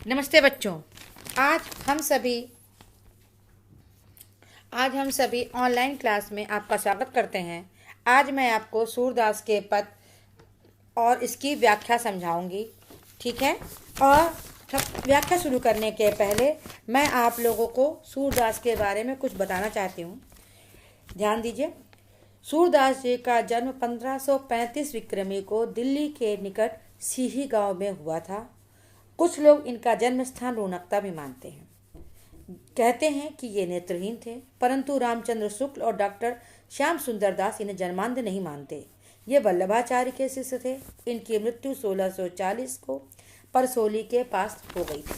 नमस्ते बच्चों। आज हम सभी आज हम सभी ऑनलाइन क्लास में आपका स्वागत करते हैं। आज मैं आपको सूरदास के पद और इसकी व्याख्या समझाऊंगी। ठीक है। और व्याख्या शुरू करने के पहले मैं आप लोगों को सूरदास के बारे में कुछ बताना चाहती हूँ। ध्यान दीजिए। सूरदास जी का जन्म 1535 विक्रमी को दिल्ली के निकट सीही गांव में हुआ था। कुछ लोग इनका जन्म स्थान रोहनकता भी मानते हैं। कहते हैं कि ये नेत्रहीन थे, परंतु रामचंद्र शुक्ल और डॉक्टर श्याम सुंदर दास इन्हें जन्मांध नहीं मानते। ये वल्लभाचार्य के शिष्य थे। इनकी मृत्यु 1640 को परसोली के पास हो गई थी।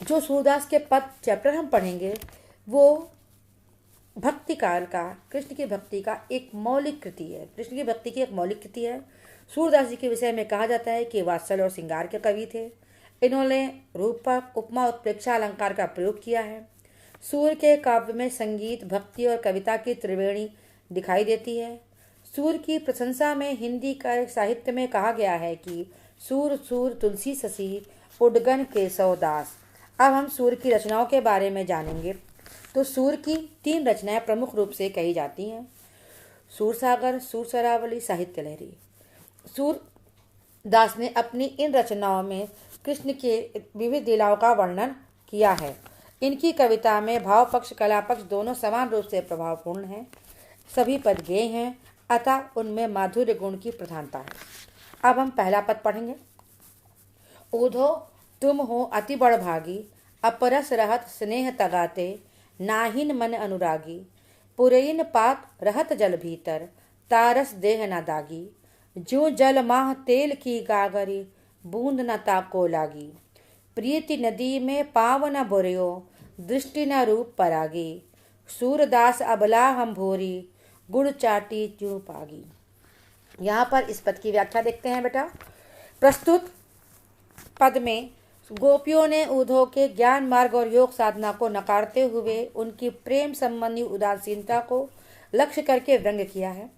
जो सूरदास के पद चैप्टर हम पढ़ेंगे वो भक्ति काल का कृष्ण की भक्ति का एक मौलिक कृति है। कृष्ण की भक्ति की एक मौलिक कृति है। सूरदास जी के विषय में कहा जाता है कि वात्सल और श्रृंगार के कवि थे। इन्होंने रूपक, उपमा, उत्प्रेक्षा, अलंकार का प्रयोग किया है। सूर्य के काव्य में संगीत, भक्ति और कविता की त्रिवेणी दिखाई देती है। सूर्य की प्रशंसा में हिंदी का साहित्य में कहा गया है कि सूर सूर तुलसी शशि उडगन केशव दास। अब हम सूर्य की रचनाओं के बारे में जानेंगे। तो सूर्य की 3 रचनाएं प्रमुख रूप से कही जाती हैं: सूरसागर, सूरसरावली, साहित्य लहरी। सूरदास ने अपनी इन रचनाओं में कृष्ण के विविध लीलाओं का वर्णन किया है। इनकी कविता में भाव पक्ष, कला पक्ष दोनों समान रूप से प्रभावपूर्ण हैं। सभी पद गेय हैं, अतः उनमें माधुर्य गुण की प्रधानता है। अब हम पहला पद पढ़ेंगे। ऊधो तुम हो अति बड़ भागी, अपरस रहत स्नेह तगाते, नाहिन मन अनुरागी, पुरैन पात रहत जल भीतर, तारस देह न दागी, ज्यों जल माह तेल की गागरी, बूंद न ताको लागी, प्रीति नदी में पाव न बुर्यो, दृष्टि न रूप परागी, सूरदास अबला हम भोरी, गुड़ चाटी ज्यों पागी। यहाँ पर इस पद की व्याख्या देखते हैं बेटा। प्रस्तुत पद में गोपियों ने उद्धव के ज्ञान मार्ग और योग साधना को नकारते हुए उनकी प्रेम संबंधी उदासीनता को लक्ष्य करके व्यंग्य किया है।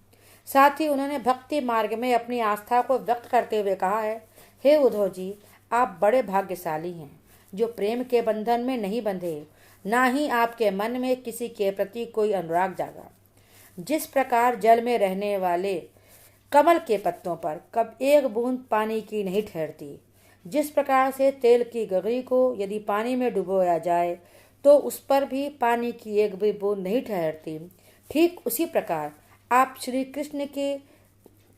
साथ ही उन्होंने भक्ति मार्ग में अपनी आस्था को व्यक्त करते हुए कहा है, हे उद्धव जी, आप बड़े भाग्यशाली हैं जो प्रेम के बंधन में नहीं बंधे, ना ही आपके मन में किसी के प्रति कोई अनुराग जागा। जिस प्रकार जल में रहने वाले कमल के पत्तों पर कब एक बूंद पानी की नहीं ठहरती, जिस प्रकार से तेल की गगरी को यदि पानी में डुबोया जाए तो उस पर भी पानी की एक भी बूंद नहीं ठहरती, ठीक उसी प्रकार आप श्री कृष्ण के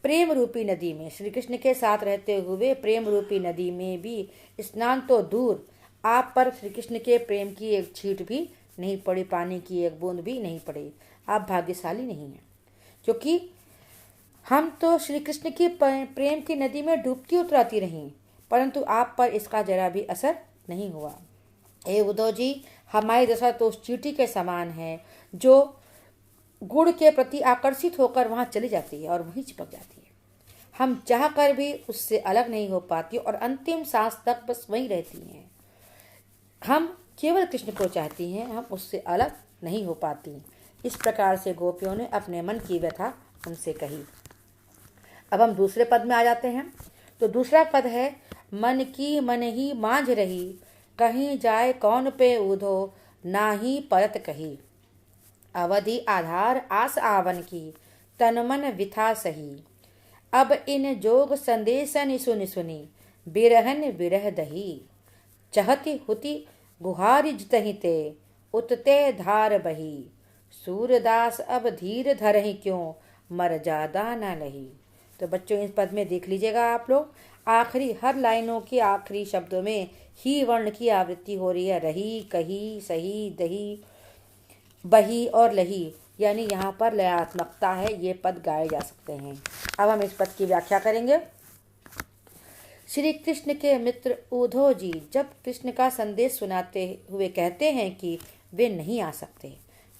प्रेम रूपी नदी में, श्री कृष्ण के साथ रहते हुए प्रेम रूपी नदी में भी स्नान तो दूर, आप पर श्री कृष्ण के प्रेम की एक छींट भी नहीं पड़ी, पानी की एक बूंद भी नहीं पड़ी। आप भाग्यशाली नहीं हैं, क्योंकि हम तो श्री कृष्ण की प्रेम की नदी में डूबती उतराती रहीं, परंतु आप पर इसका जरा भी असर नहीं हुआ। हे उद्धव जी, हमारी दशा तो उस चींटी के समान है जो गुड़ के प्रति आकर्षित होकर वहां चली जाती है और वहीं चिपक जाती है। हम चाह कर भी उससे अलग नहीं हो पाती और अंतिम सांस तक बस वहीं रहती हैं। हम केवल कृष्ण को चाहती हैं, हम उससे अलग नहीं हो पाती। इस प्रकार से गोपियों ने अपने मन की व्यथा उनसे कही। अब हम दूसरे पद में आ जाते हैं। तो दूसरा पद है, मन की मन ही मांझ रही, कहीं जाए कौन पे उधो, ना ही परत कही, अवधि आधार आस आवन की, तन मन विथा सही, अब इन जोग संदेशन सुनि सुनी, बिरहन विरह दही, चहति हुति गुहारि जितहि ते, उतते धार बही, सूरदास अब धीर धरहि क्यों, मर जादा न लही। तो बच्चों इस पद में देख लीजिएगा आप लोग, आखिरी हर लाइनों के आखिरी शब्दों में ही वर्ण की आवृत्ति हो रही है। रही, कही, सही, दही, बही और लही, यानी यहाँ पर लयात्मकता है। ये पद गाए जा सकते हैं। अब हम इस पद की व्याख्या करेंगे। श्री कृष्ण के मित्र उद्धव जी जब कृष्ण का संदेश सुनाते हुए कहते हैं कि वे नहीं आ सकते,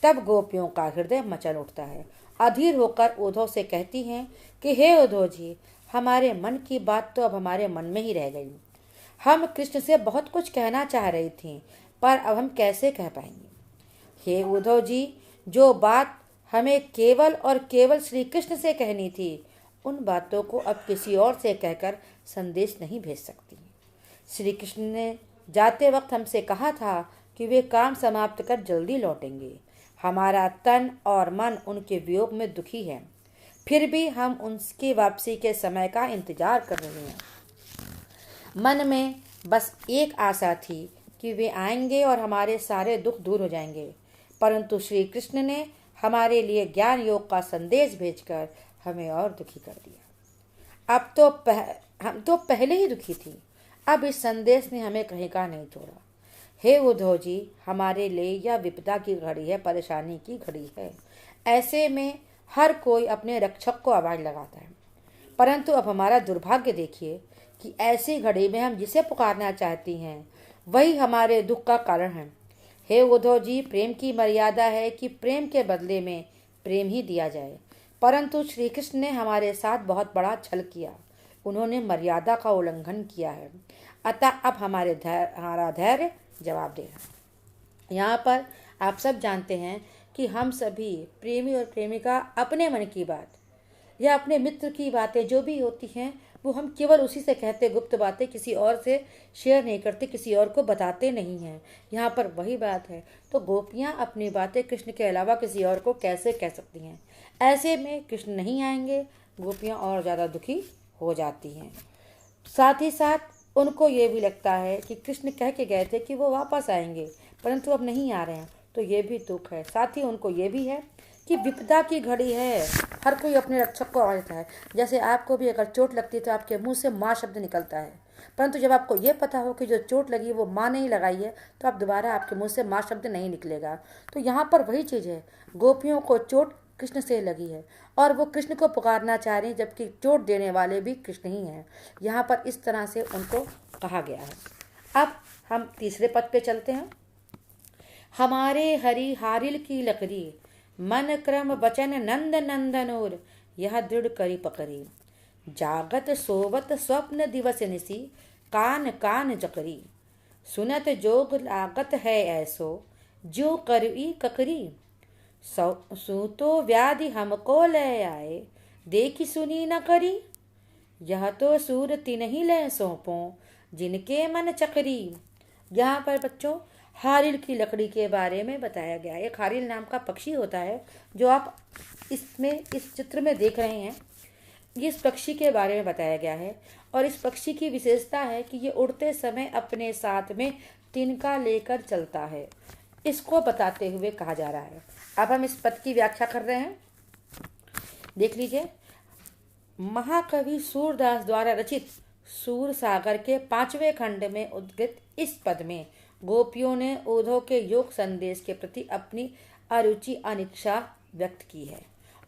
तब गोपियों का हृदय मचल उठता है। अधीर होकर उद्धव से कहती हैं कि हे उद्धव जी, हमारे मन की बात तो अब हमारे मन में ही रह गई। हम कृष्ण से बहुत कुछ कहना चाह रही थी, पर अब हम कैसे कह पाएंगे। हे उद्धव जी, जो बात हमें केवल और केवल श्री कृष्ण से कहनी थी, उन बातों को अब किसी और से कहकर संदेश नहीं भेज सकती। श्री कृष्ण ने जाते वक्त हमसे कहा था कि वे काम समाप्त कर जल्दी लौटेंगे। हमारा तन और मन उनके वियोग में दुखी है, फिर भी हम उनकी वापसी के समय का इंतजार कर रहे हैं। मन में बस एक आशा थी कि वे आएंगे और हमारे सारे दुख दूर हो जाएंगे, परंतु श्री कृष्ण ने हमारे लिए ज्ञान योग का संदेश भेजकर हमें और दुखी कर दिया। हम तो पहले ही दुखी थी, अब इस संदेश ने हमें कहीं का नहीं छोड़ा। हे उद्धव जी, हमारे लिए यह विपदा की घड़ी है, परेशानी की घड़ी है। ऐसे में हर कोई अपने रक्षक को आवाज लगाता है, परंतु अब हमारा दुर्भाग्य देखिए कि ऐसी घड़ी में हम जिसे पुकारना चाहती हैं वही हमारे दुख का कारण है। हे उद्धव जी, प्रेम की मर्यादा है कि प्रेम के बदले में प्रेम ही दिया जाए, परंतु श्री कृष्ण ने हमारे साथ बहुत बड़ा छल किया। उन्होंने मर्यादा का उल्लंघन किया है, अतः अब हमारा धैर्य जवाब दे रहा है। यहाँ पर आप सब जानते हैं कि हम सभी प्रेमी और प्रेमिका अपने मन की बात या अपने मित्र की बातें जो भी होती हैं वो हम केवल उसी से कहते, गुप्त बातें किसी और से शेयर नहीं करते, किसी और को बताते नहीं हैं। यहाँ पर वही बात है। तो गोपियाँ अपनी बातें कृष्ण के अलावा किसी और को कैसे कह सकती हैं? ऐसे में कृष्ण नहीं आएंगे, गोपियाँ और ज़्यादा दुखी हो जाती हैं। साथ ही साथ उनको ये भी लगता है कि कृष्ण कह के गए थे कि वो वापस आएंगे, परंतु अब नहीं आ रहे हैं, तो ये भी दुख है। साथ ही उनको ये भी है कि विपदा की घड़ी है, हर कोई अपने रक्षक को आवाज देता है। जैसे आपको भी अगर चोट लगती है तो आपके मुंह से माँ शब्द निकलता है, परंतु जब आपको ये पता हो कि जो चोट लगी वो माँ नहीं लगाई है तो आप दोबारा आपके मुंह से माँ शब्द नहीं निकलेगा। तो यहाँ पर वही चीज़ है, गोपियों को चोट कृष्ण से लगी है और वो कृष्ण को पुकारना चाह रही हैं, जबकि चोट देने वाले भी कृष्ण ही हैं। यहाँ पर इस तरह से उनको कहा गया है। अब हम तीसरे पद पे चलते हैं। हमारे हरि हारिल की लकड़ी, मन क्रम वचन नंद नंदनोर, यह दृढ़ करी पकड़ी। जागत सोवत स्वप्न दिवस निसी, कान कान जकरी। सुनत जोग लागत है ऐसो, जो करई ककरी। सूतो व्याधि हमको ले आए, देखी सुनी न करी। यह तो सूर तिन्ही ले सौंपो, जिनके मन चकरी। यहाँ पर बच्चों हारिल की लकड़ी के बारे में बताया गया है। एक हारिल नाम का पक्षी होता है जो आप इस चित्र में देख रहे हैं। इस पक्षी के बारे में बताया गया है और इस पक्षी की विशेषता है कि ये उड़ते समय अपने साथ में तिनका लेकर चलता है, इसको बताते हुए कहा जा रहा है। अब हम इस पद की व्याख्या कर रहे हैं, देख लीजिए। महाकवि सूरदास द्वारा रचित सूर सागर के 5वें खंड में उद्गत इस पद में गोपियों ने उद्धव के योग संदेश के प्रति अपनी अरुचि अनिच्छा व्यक्त की है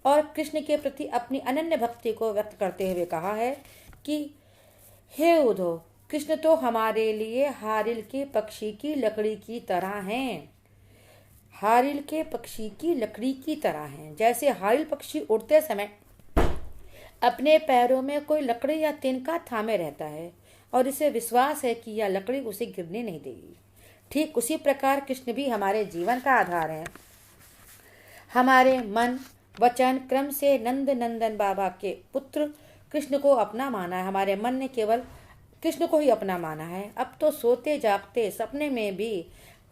और कृष्ण के प्रति अपनी अनन्य भक्ति को व्यक्त करते हुए कहा है कि हे उद्धव, कृष्ण तो हमारे लिए हारिल के पक्षी की लकड़ी की तरह हैं। हारिल के पक्षी की लकड़ी की तरह हैं। जैसे हारिल पक्षी उड़ते समय अपने पैरों में कोई लकड़ी या तिनका थामे रहता है और इसे विश्वास है कि यह लकड़ी उसे गिरने नहीं देगी, ठीक उसी प्रकार कृष्ण भी हमारे जीवन का आधार है। हमारे मन वचन क्रम से नंद नंदन बाबा के पुत्र कृष्ण को अपना माना है। हमारे मन ने केवल कृष्ण को ही अपना माना है। अब तो सोते जागते सपने में भी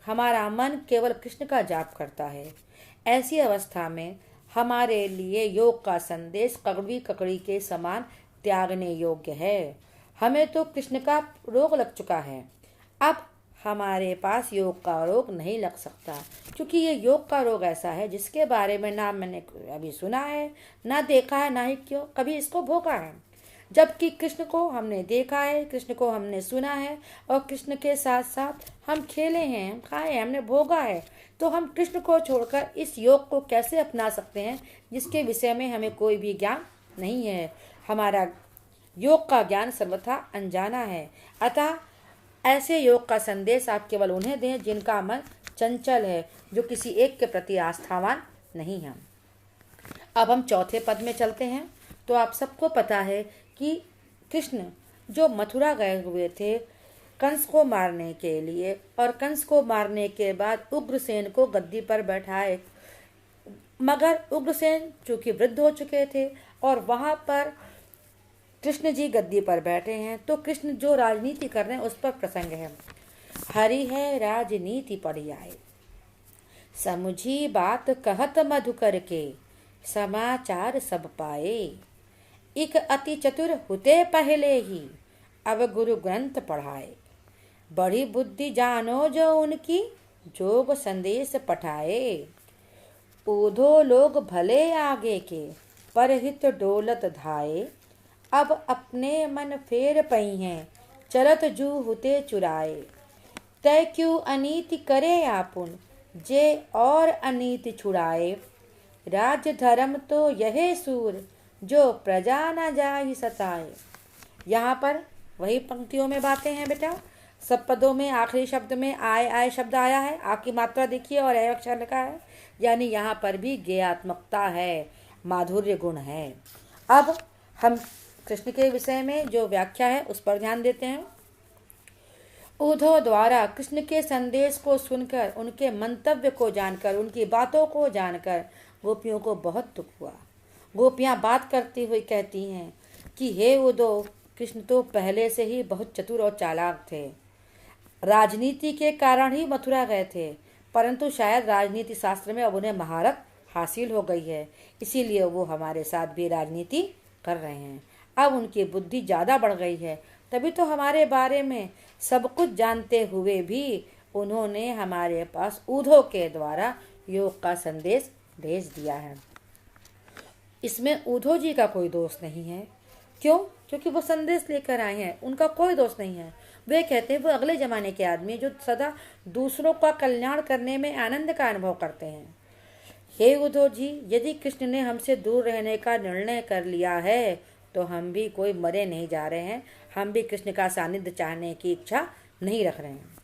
हमारा मन केवल कृष्ण का जाप करता है। ऐसी अवस्था में हमारे लिए योग का संदेश कड़वी ककड़ी के समान त्यागने योग्य है। हमें तो कृष्ण का रोग लग चुका है, अब हमारे पास योग का रोग नहीं लग सकता, क्योंकि ये योग का रोग ऐसा है जिसके बारे में ना मैंने अभी सुना है, ना देखा है, ना ही क्यों कभी इसको भोगा है। जबकि कृष्ण को हमने देखा है, कृष्ण को हमने सुना है और कृष्ण के साथ साथ हम खेले हैं, हम खाए हैं, हमने भोगा है। तो हम कृष्ण को छोड़कर इस योग को कैसे अपना सकते हैं जिसके विषय में हमें कोई भी ज्ञान नहीं है। हमारा योग का ज्ञान सर्वथा अनजाना है। अतः ऐसे योग का संदेश आप केवल उन्हें दें जिनका मन चंचल है, जो किसी एक के प्रति आस्थावान नहीं है। अब हम चौथे पद में चलते हैं। तो आप सबको पता है कि कृष्ण जो मथुरा गए हुए थे कंस को मारने के लिए, और कंस को मारने के बाद उग्रसेन को गद्दी पर बैठाए, मगर उग्रसेन चूंकि वृद्ध हो चुके थे और वहां पर कृष्ण जी गद्दी पर बैठे हैं तो कृष्ण जो राजनीति कर रहे हैं उस पर प्रसंग है। हरि है राजनीति पड़ी आए, समुझी बात कहत मधुकर के, समाचार सब पाए। एक अति चतुर हुते पहले ही, अब गुरु ग्रंथ पढ़ाए। बड़ी बुद्धि जानो जो उनकी, जोग संदेश पठाए। ऊधो लोग भले आगे के, परहित डोलत धाये। अब अपने मन फेर पई हैं, चलत जू हुते चुराए। तय क्यों अनीति करे आपुन, जे और अनीति छुड़ाए। राज्य धर्म तो यह सूर, जो प्रजा न जाहि सताए। यहाँ पर वही पंक्तियों में बातें हैं बेटा। सब पदों में आखिरी शब्द में आय आय शब्द आया है। आ की मात्रा देखिए और ए अक्षर लिखा है, यानी यहाँ पर भी गेयात्मकता है, माधुर्य गुण है। अब हम कृष्ण के विषय में जो व्याख्या है उस पर ध्यान देते हैं। उद्धव द्वारा कृष्ण के संदेश को सुनकर, उनके मंतव्य को जानकर, उनकी बातों को जानकर गोपियों को बहुत दुख हुआ। गोपियाँ बात करती हुई कहती हैं कि हे उद्धव, कृष्ण तो पहले से ही बहुत चतुर और चालाक थे। राजनीति के कारण ही मथुरा गए थे, परंतु शायद राजनीति शास्त्र में अब उन्हें महारत हासिल हो गई है, इसीलिए वो हमारे साथ भी राजनीति कर रहे हैं। अब उनकी बुद्धि ज़्यादा बढ़ गई है, तभी तो हमारे बारे में सब कुछ जानते हुए भी उन्होंने हमारे पास उद्धव के द्वारा योग का संदेश भेज दिया है। इसमें उद्धव जी का कोई दोष नहीं है। क्यों? क्योंकि वो संदेश लेकर आए हैं, उनका कोई दोष नहीं है। वे कहते हैं वो अगले जमाने के आदमी जो सदा दूसरों का कल्याण करने में आनंद का अनुभव करते हैं। हे उद्धव जी, यदि कृष्ण ने हमसे दूर रहने का निर्णय कर लिया है तो हम भी कोई मरे नहीं जा रहे हैं, हम भी कृष्ण का सानिध्य चाहने की इच्छा नहीं रख रहे हैं।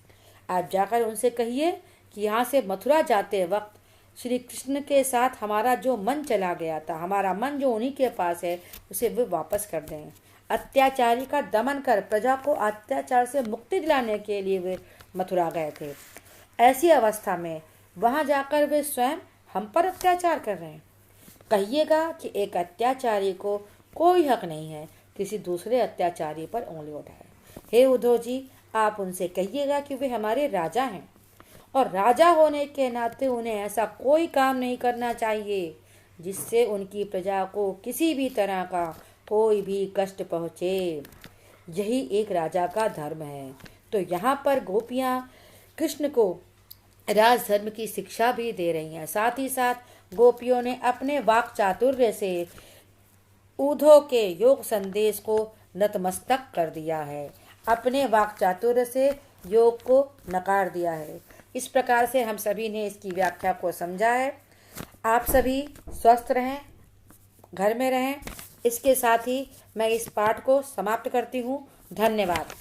आप जाकर उनसे कहिए कि यहाँ से मथुरा जाते वक्त श्री कृष्ण के साथ हमारा जो मन चला गया था, हमारा मन जो उन्हीं के पास है, उसे वे वापस कर दें। अत्याचारी का दमन कर प्रजा को अत्याचार से मुक्ति दिलाने के लिए वे मथुरा गए थे। ऐसी अवस्था में वहां जाकर वे स्वयं हम पर अत्याचार कर रहे हैं। कहिएगा कि एक अत्याचारी को कोई हक नहीं है किसी दूसरे अत्याचारी पर उंगली उठाए। हे उद्धव जी, आप उनसे कहिएगा कि वे हमारे राजा हैं और राजा होने के नाते उन्हें ऐसा कोई काम नहीं करना चाहिए जिससे उनकी प्रजा को किसी भी तरह का कोई भी कष्ट पहुँचे। यही एक राजा का धर्म है। तो यहाँ पर गोपियाँ कृष्ण को राजधर्म की शिक्षा भी दे रही हैं। साथ ही साथ गोपियों ने अपने वाक चातुर्य से उद्धव के योग संदेश को नतमस्तक कर दिया है, अपने वाक चातुर्य से योग को नकार दिया है। इस प्रकार से हम सभी ने इसकी व्याख्या को समझा है। आप सभी स्वस्थ रहें, घर में रहें। इसके साथ ही मैं इस पाठ को समाप्त करती हूँ। धन्यवाद।